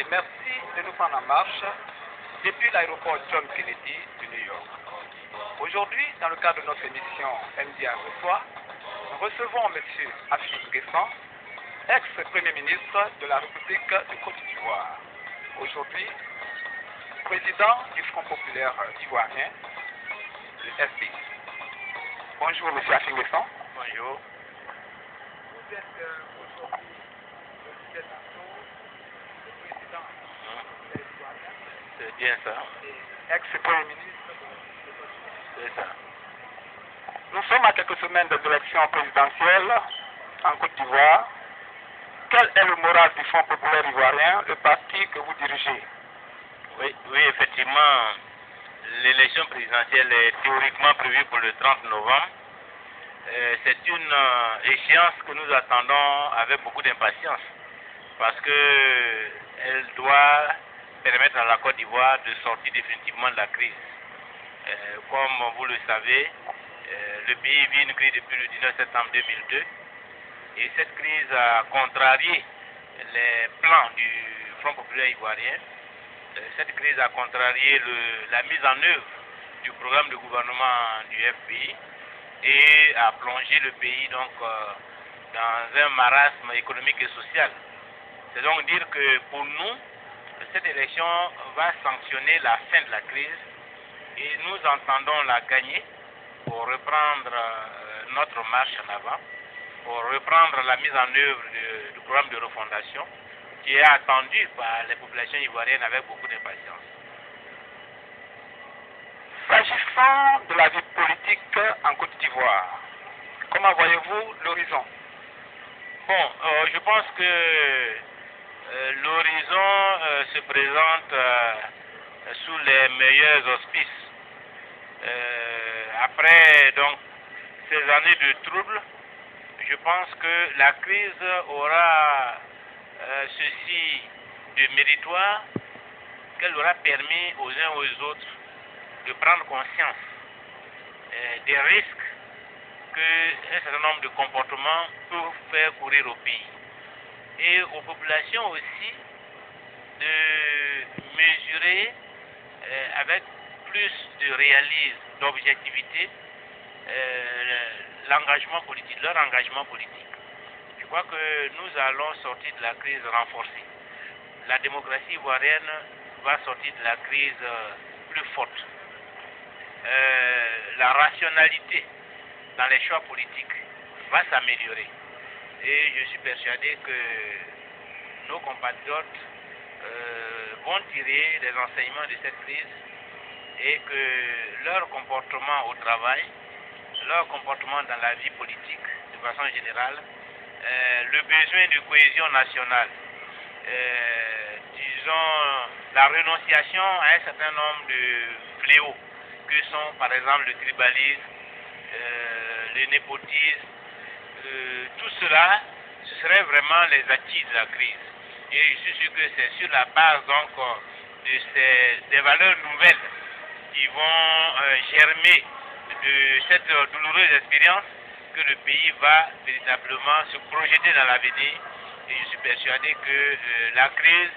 et merci de nous prendre en marche depuis l'aéroport John Kennedy de New York. Aujourd'hui, dans le cadre de notre émission MDA Reçoit, nous recevons M. Afim N'Guessan, ex-premier ministre de la République de Côte d'Ivoire. Aujourd'hui, président du Front populaire ivoirien, le FP. Bonjour M. Afim N'Guessan. Bonjour. Vous êtes aujourd'hui le président ivoirien. C'est bien ça. Et ex-premier ministre. C'est ça. Nous sommes à quelques semaines de l'élection présidentielle en Côte d'Ivoire. Quel est le moral du Front populaire ivoirien, le parti que vous dirigez? Oui, effectivement, l'élection présidentielle est théoriquement prévue pour le 30 novembre. C'est une échéance que nous attendons avec beaucoup d'impatience parce qu'elle doit permettre à la Côte d'Ivoire de sortir définitivement de la crise. Comme vous le savez, le pays vit une crise depuis le 19 septembre 2002 et cette crise a contrarié les plans du Front populaire ivoirien. Cette crise a contrarié la mise en œuvre du programme de gouvernement du FPI et a plongé le pays donc dans un marasme économique et social. C'est donc dire que pour nous, cette élection va sanctionner la fin de la crise et nous entendons la gagner pour reprendre notre marche en avant, pour reprendre la mise en œuvre du programme de refondation qui est attendu par les populations ivoiriennes avec beaucoup d'impatience. S'agissant de la vie politique en Côte d'Ivoire, comment voyez-vous l'horizon? Bon, je pense que l'horizon se présente sous les meilleurs auspices. Après donc ces années de troubles, je pense que la crise aura ceci de méritoire qu'elle aura permis aux uns aux autres de prendre conscience des risques qu'un certain nombre de comportements peuvent faire courir au pays et aux populations aussi de mesurer avec plus de réalisme, d'objectivité l'engagement politique, leur engagement politique. Je crois que nous allons sortir de la crise renforcée. La démocratie ivoirienne va sortir de la crise plus forte. La rationalité dans les choix politiques va s'améliorer. Et je suis persuadé que nos compatriotes vont tirer des enseignements de cette crise et que leur comportement au travail, leur comportement dans la vie politique de façon générale, le besoin de cohésion nationale, disons la renonciation à un certain nombre de fléaux que sont par exemple le tribalisme, le népotisme, tout cela, ce serait vraiment les acquis de la crise. Et je suis sûr que c'est sur la base donc de des valeurs nouvelles qui vont germer de cette douloureuse expérience que le pays va véritablement se projeter dans l'avenir. Et je suis persuadé que la crise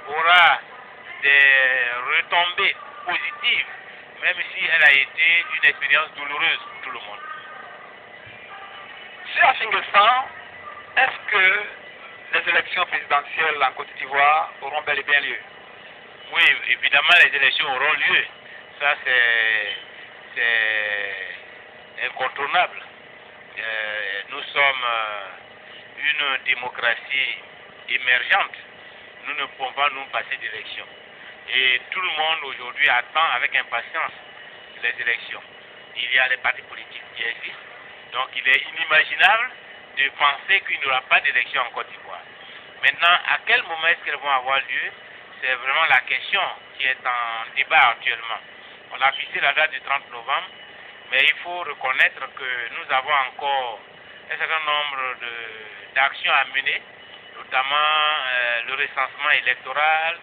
aura des retombées positives, même si elle a été une expérience douloureuse pour tout le monde. Monsieur Afim N'Guessan, est-ce que les élections présidentielles en Côte d'Ivoire auront bel et bien lieu? Oui, évidemment, les élections auront lieu. Ça, c'est incontournable. Nous sommes une démocratie émergente. Nous ne pouvons pas nous passer d'élections. Et tout le monde aujourd'hui attend avec impatience les élections. Il y a les partis politiques qui existent. Donc il est inimaginable de penser qu'il n'y aura pas d'élections en Côte d'Ivoire. Maintenant, à quel moment est-ce qu'elles vont avoir lieu? C'est vraiment la question qui est en débat actuellement. On a fixé la date du 30 novembre, mais il faut reconnaître que nous avons encore un certain nombre d'actions à mener, notamment le recensement électoral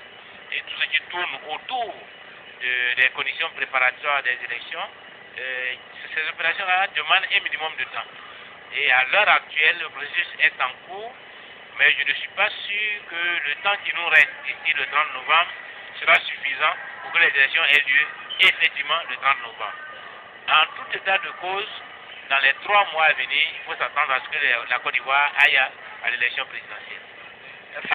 et tout ce qui tourne autour des conditions préparatoires des élections. Ces opérations-là demandent un minimum de temps. Et à l'heure actuelle, le processus est en cours, Mais je ne suis pas sûr que le temps qui nous reste ici le 30 novembre sera suffisant pour que les élections aient lieu effectivement le 30 novembre. En tout état de cause, dans les 3 mois à venir, il faut s'attendre à ce que la Côte d'Ivoire aille à l'élection présidentielle.